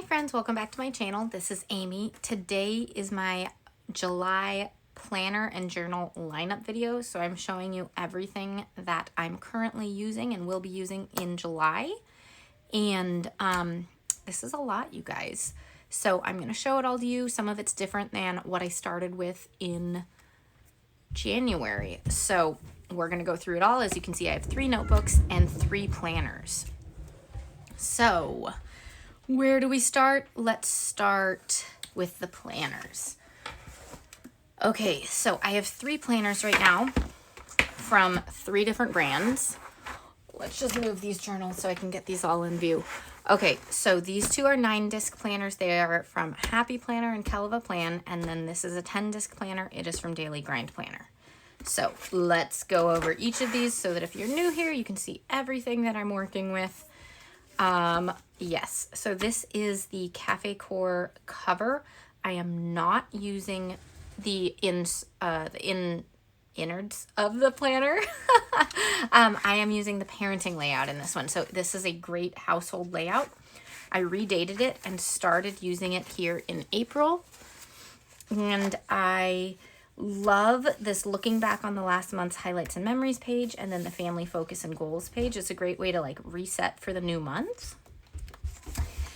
friends, welcome back to my channel. This is Amy. Today is my July planner and journal lineup video. So I'm showing you everything that I'm currently using and will be using in July. And this is a lot, you guys. So I'm going to show it all to you. Some of it's different than what I started with in January. So we're going to go through it all. As you can see, I have 3 notebooks and 3 planners. So where do we start? Let's start with the planners. Okay, so I have 3 planners right now from 3 different brands. Let's just move these journals so I can get these all in view. Okay, so these 2 are 9-disc planners. They are from Happy Planner and Kelva Plan, and then this is a 10-disc planner. It is from Daily Grind Planner. So let's go over each of these so that if you're new here, you can see everything that I'm working with. Yes, so this is the Cafe Core cover. I am not using the innards of the planner. I am using the parenting layout in this one. So this is a great household layout. I redated it and started using it here in April. And I love this looking back on the last month's highlights and memories page, and then the family focus and goals page. It's a great way to like reset for the new month.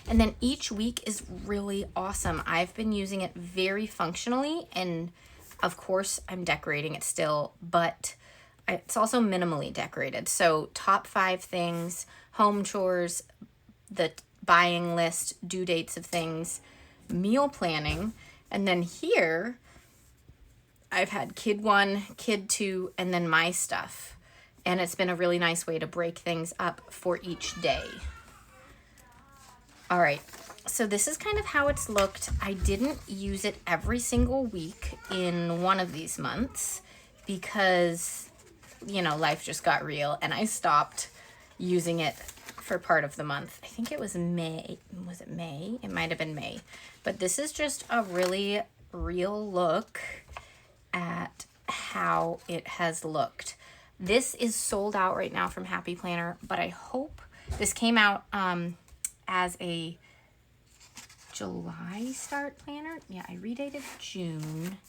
And then each week is really awesome. I've been using it very functionally, and of course I'm decorating it still, but it's also minimally decorated. So top 5 things, home chores, the buying list, due dates of things, meal planning, and then here I've had kid 1, kid 2, and then my stuff. And it's been a really nice way to break things up for each day. All right, so this is kind of how it's looked. I didn't use it every single week in one of these months because, you know, life just got real and I stopped using it for part of the month. I think it was May. Was it May? It might have been May. But this is just a really real look at how it has looked. This is sold out right now from Happy Planner, but I hope this came out as a July start planner. Yeah, I redated June,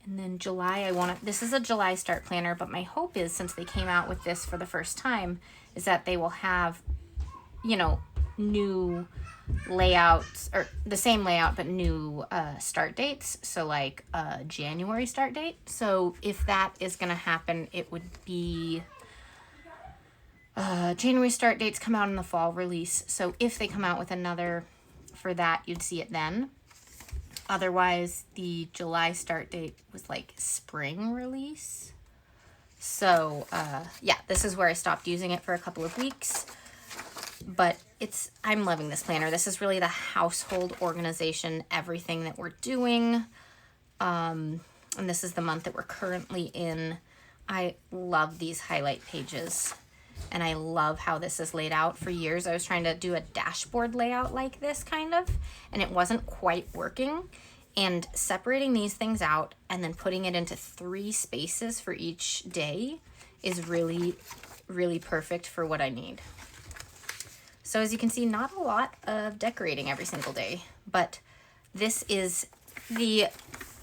and then July this is a July start planner, but my hope is, since they came out with this for the first time, is that they will have, you know, new layouts, or the same layout but new start dates. So like a January start date. So if that is gonna happen, it would be January start dates come out in the fall release. So if they come out with another for that, you'd see it then. Otherwise, the July start date was like spring release. So yeah, this is where I stopped using it for a couple of weeks. But I'm loving this planner. This is really the household organization, everything that we're doing. And this is the month that we're currently in. I love these highlight pages. And I love how this is laid out. For years, I was trying to do a dashboard layout like this, kind of, and it wasn't quite working. And separating these things out and then putting it into 3 spaces for each day is really, really perfect for what I need. So as you can see, not a lot of decorating every single day, but this is the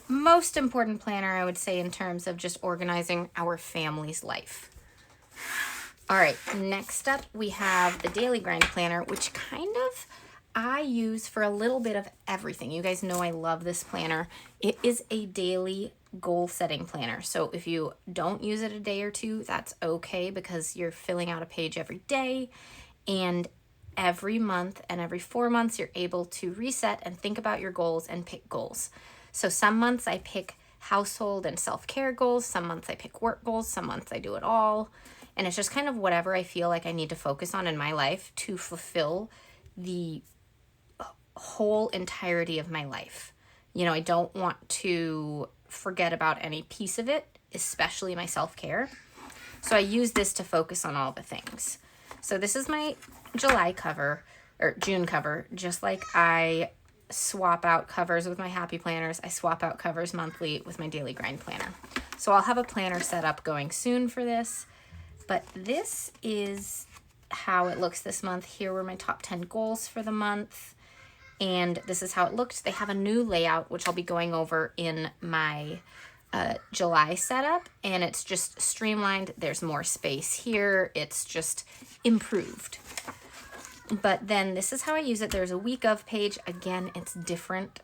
most important planner, I would say, in terms of just organizing our family's life. All right, next up we have the Daily Grind Planner, which kind of I use for a little bit of everything. You guys know I love this planner. It is a daily goal setting planner. So if you don't use it a day or 2, that's okay, because you're filling out a page every day, and every month and every 4 months you're able to reset and think about your goals and pick goals. So some months I pick household and self-care goals, some months I pick work goals, some months I do it all. And it's just kind of whatever I feel like I need to focus on in my life to fulfill the whole entirety of my life. You know, I don't want to forget about any piece of it, especially my self-care. So I use this to focus on all the things. So this is my July cover, or June cover. Just like I swap out covers with my Happy Planners, I swap out covers monthly with my Daily Grind Planner. So I'll have a planner set up going soon for this. But this is how it looks this month. Here were my top 10 goals for the month. And this is how it looked. They have a new layout, which I'll be going over in my July setup, and it's just streamlined. There's more space here. It's just improved. But then this is how I use it. There's a week of page. Again, it's different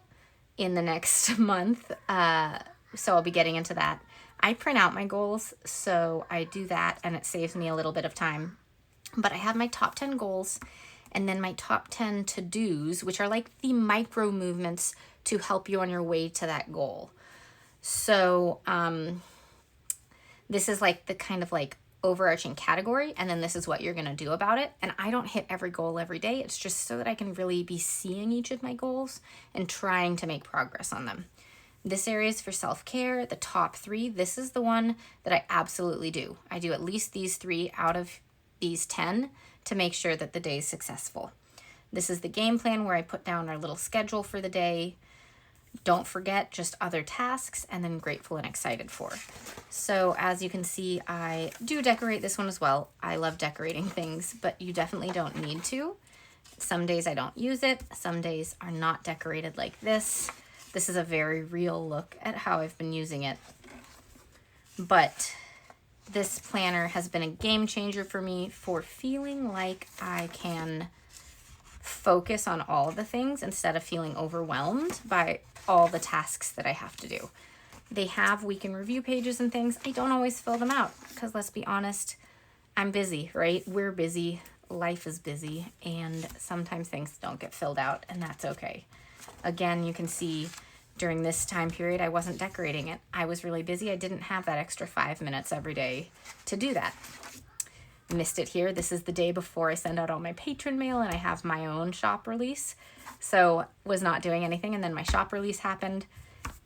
in the next month, so I'll be getting into that. I print out my goals, so I do that, and it saves me a little bit of time. But I have my top 10 goals, and then my top 10 to-dos, which are like the micro movements to help you on your way to that goal. So this is like the kind of like overarching category, and then this is what you're going to do about it. And I don't hit every goal every day. It's just so that I can really be seeing each of my goals and trying to make progress on them. This area is for self-care. The top 3, this is the one that I absolutely do. I do at least these 3 out of these 10 to make sure that the day is successful. This is the game plan where I put down our little schedule for the day. Don't forget just other tasks, and then grateful and excited for. So as you can see, I do decorate this one as well. I love decorating things, but you definitely don't need to. Some days I don't use it. Some days are not decorated like this. This is a very real look at how I've been using it. But this planner has been a game changer for me for feeling like I can focus on all the things instead of feeling overwhelmed by all the tasks that I have to do. They have week in review pages and things. I don't always fill them out because, let's be honest, I'm busy, right? We're busy. Life is busy, and sometimes things don't get filled out, and that's okay. Again, you can see during this time period, I wasn't decorating it. I was really busy. I didn't have that extra 5 minutes every day to do that. Missed it here. This is the day before I send out all my patron mail, and I have my own shop release. So was not doing anything, and then my shop release happened,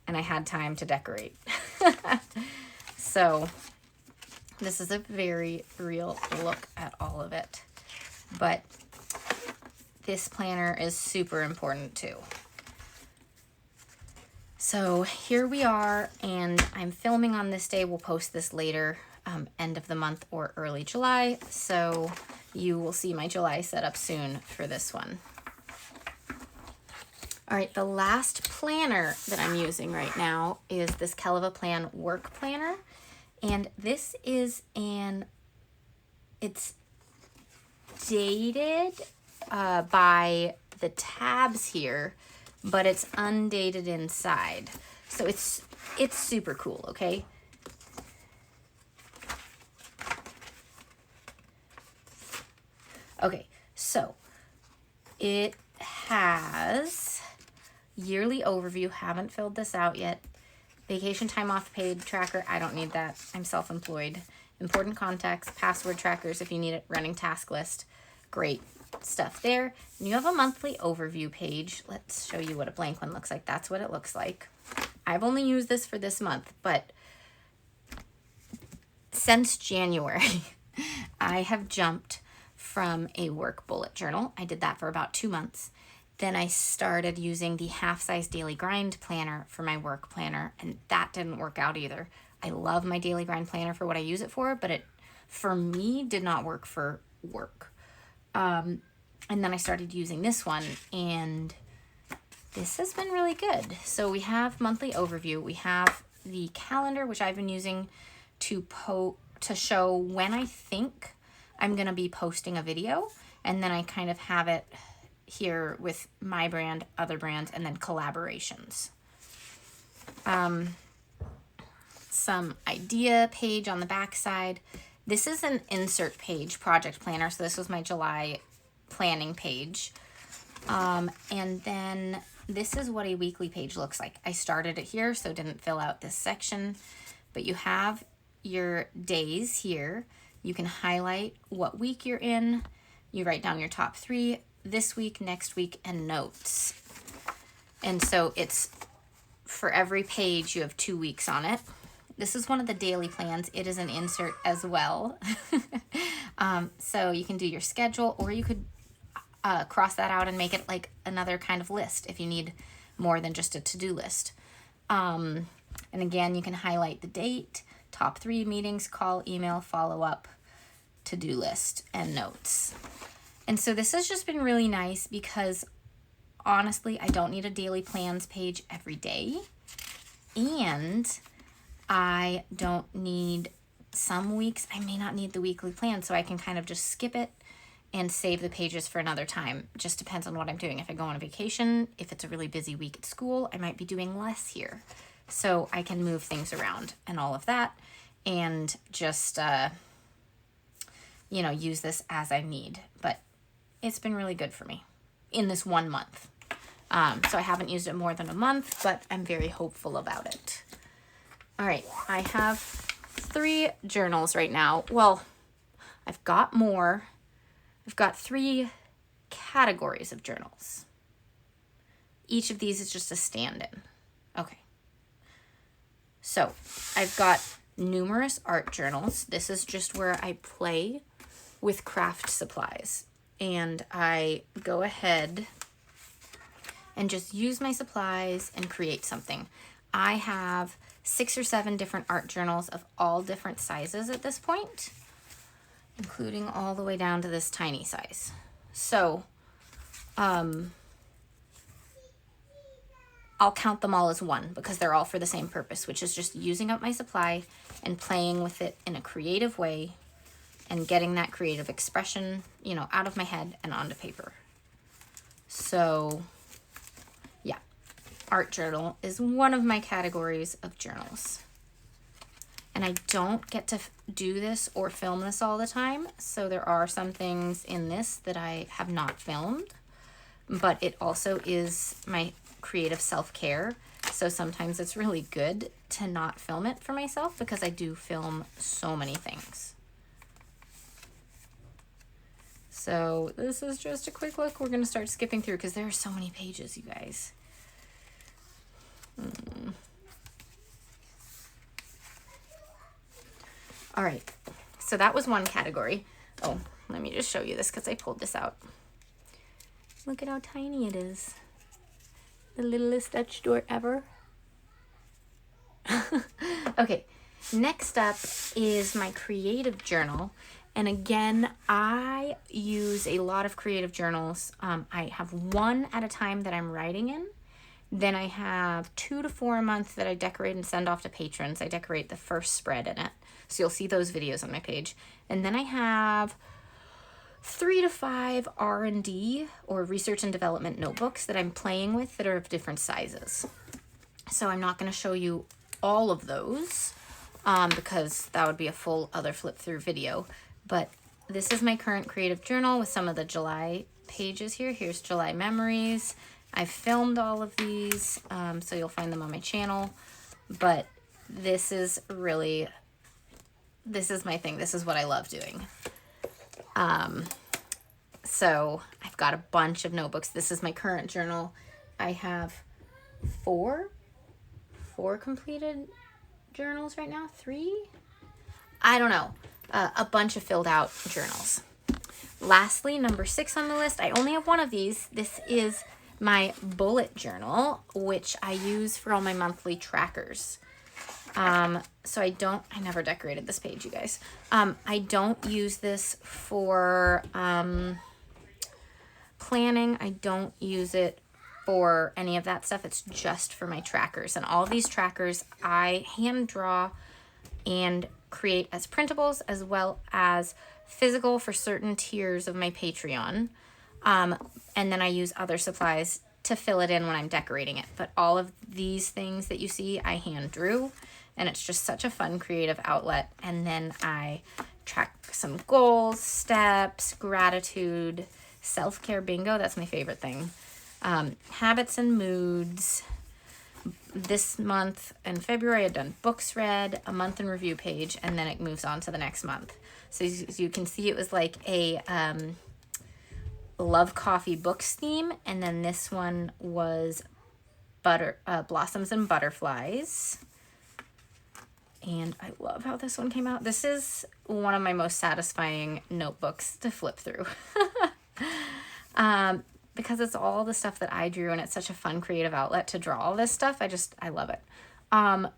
and I had time to decorate. So this is a very real look at all of it. But this planner is super important too. So here we are, and I'm filming on this day. We'll post this later, end of the month or early July. So you will see my July setup soon for this one. All right, the last planner that I'm using right now is this Keleva Plan Work Planner. And this is it's dated by the tabs here, but it's undated inside. So it's super cool, okay? Okay, so it has yearly overview. Haven't filled this out yet. Vacation time off paid tracker. I don't need that. I'm self-employed. Important contacts, password trackers if you need it, running task list. Great stuff there. And you have a monthly overview page. Let's show you what a blank one looks like. That's what it looks like. I've only used this for this month, but since January, I have jumped from a work bullet journal. I did that for about 2 months. Then I started using the half-size daily grind planner for my work planner, and that didn't work out either. I love my daily grind planner for what I use it for, but it, for me, did not work for work. And then I started using this one, and this has been really good. So we have monthly overview. We have the calendar, which I've been using to show when I think I'm going to be posting a video, and then I kind of have it here with my brand, other brands, and then collaborations. Some idea page on the back side. This is an insert page project planner, so this was my July planning page. And then this is what a weekly page looks like. I started it here, so didn't fill out this section, but you have your days here. You can highlight what week you're in. You write down your top 3, this week, next week, and notes. And so it's for every page, you have 2 weeks on it. This is one of the daily plans. It is an insert as well. So you can do your schedule, or you could cross that out and make it like another kind of list if you need more than just a to-do list. And again, you can highlight the date, top 3 meetings, call, email, follow-up, to-do list, and notes. And so this has just been really nice because honestly, I don't need a daily plans page every day. And I don't need, some weeks I may not need the weekly plan, so I can kind of just skip it and save the pages for another time. It just depends on what I'm doing. If I go on a vacation, if it's a really busy week at school, I might be doing less here. So I can move things around and all of that, and just, use this as I need. But it's been really good for me in this 1 month. So I haven't used it more than a month, but I'm very hopeful about it. All right, I have 3 journals right now. Well, I've got more. I've got 3 categories of journals. Each of these is just a stand-in. Okay. So I've got numerous art journals. This is just where I play with craft supplies. And I go ahead and just use my supplies and create something. I have 6 or 7 different art journals of all different sizes at this point, including all the way down to this tiny size. So, I'll count them all as one because they're all for the same purpose, which is just using up my supply and playing with it in a creative way and getting that creative expression, out of my head and onto paper. So, yeah, art journal is one of my categories of journals. And I don't get to do this or film this all the time, so there are some things in this that I have not filmed, but it also is my creative self-care, so sometimes it's really good to not film it for myself because I do film so many things. So this is just a quick look. We're going to start skipping through because there are so many pages, you guys. All right, so that was one category. Oh, let me just show you this because I pulled this out. Look at how tiny it is. The littlest Dutch door ever. Okay, next up is my creative journal. And again, I use a lot of creative journals. I have 1 at a time that I'm writing in. Then I have 2 to 4 a month that I decorate and send off to patrons. I decorate the first spread in it. So you'll see those videos on my page. And then I have 3 to 5 R&D or research and development notebooks that I'm playing with that are of different sizes. So I'm not going to show you all of those because that would be a full other flip through video. But this is my current creative journal with some of the July pages here. Here's July memories. I've filmed all of these, so you'll find them on my channel. But this is my thing. This is what I love doing. So I've got a bunch of notebooks. This is my current journal. I have 4 completed journals right now. 3? I don't know. A bunch of filled out journals. Lastly, number 6 on the list. I only have one of these. This is my bullet journal, which I use for all my monthly trackers. So I never decorated this page, you guys. I don't use this for planning. I don't use it for any of that stuff. It's just for my trackers. And all these trackers I hand draw and create as printables as well as physical for certain tiers of my Patreon. And then I use other supplies to fill it in when I'm decorating it. But all of these things that you see, I hand drew. And it's just such a fun creative outlet. And then I track some goals, steps, gratitude, self-care bingo. That's my favorite thing. Habits and moods. This month in February, I've done books read, a month in review page, and then it moves on to the next month. So as you can see, it was like a Love Coffee Books theme. And then this one was Blossoms and Butterflies. And I love how this one came out. This is one of my most satisfying notebooks to flip through. Because it's all the stuff that I drew, and it's such a fun creative outlet to draw all this stuff. I love it.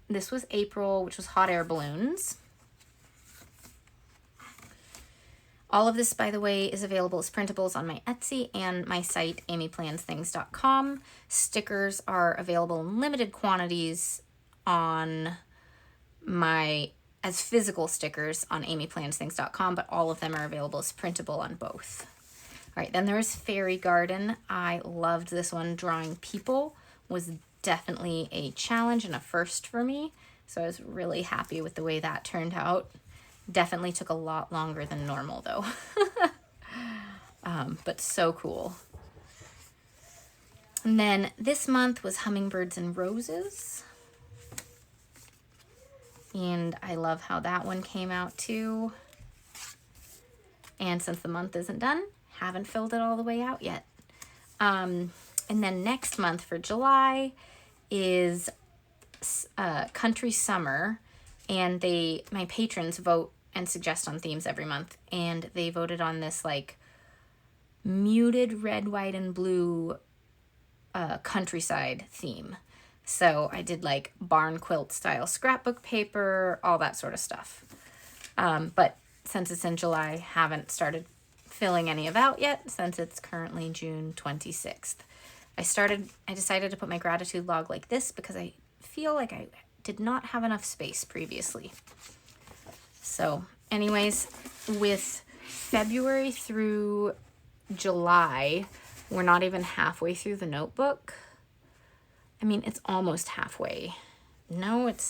This was April, which was hot air balloons. All of this, by the way, is available as printables on my Etsy and my site, amyplansthings.com. Stickers are available in limited quantities on as physical stickers on amyplansthings.com, but all of them are available as printable on both. All right, then there's Fairy Garden. I loved this one. Drawing people was definitely a challenge and a first for me, so I was really happy with the way that turned out. Definitely took a lot longer than normal though. But so cool. And then this month was Hummingbirds and Roses. And I love how that one came out too. And since the month isn't done, haven't filled it all the way out yet. And then next month for July is Country Summer. And my patrons vote and suggest on themes every month. And they voted on this like muted red, white, and blue countryside theme. So I did like barn quilt style scrapbook paper, all that sort of stuff. But since it's in July, haven't started filling any of out yet since it's currently June 26th. I decided to put my gratitude log like this because I feel like I did not have enough space previously. So anyways, with February through July, we're not even halfway through the notebook. I mean, it's almost halfway. No, it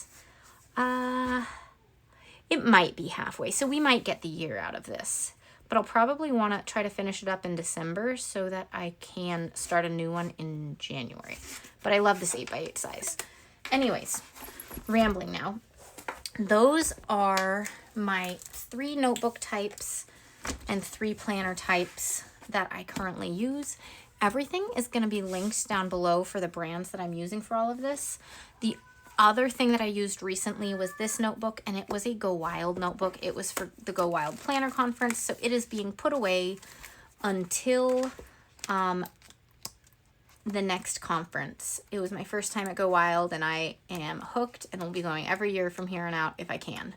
might be halfway. So we might get the year out of this. But I'll probably want to try to finish it up in December so that I can start a new one in January. But I love this 8x8 size. Anyways, rambling now. Those are my 3 notebook types and 3 planner types that I currently use. Everything is going to be linked down below for the brands that I'm using for all of this. The other thing that I used recently was this notebook, and it was a Go Wild notebook. It was for the Go Wild Planner Conference, so it is being put away until the next conference. It was my first time at Go Wild, and I am hooked and will be going every year from here on out if I can.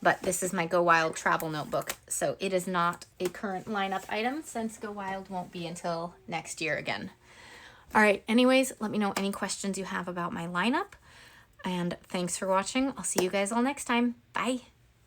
But this is my Go Wild travel notebook, so it is not a current lineup item since Go Wild won't be until next year again. All right, anyways, let me know any questions you have about my lineup, and thanks for watching. I'll see you guys all next time. Bye.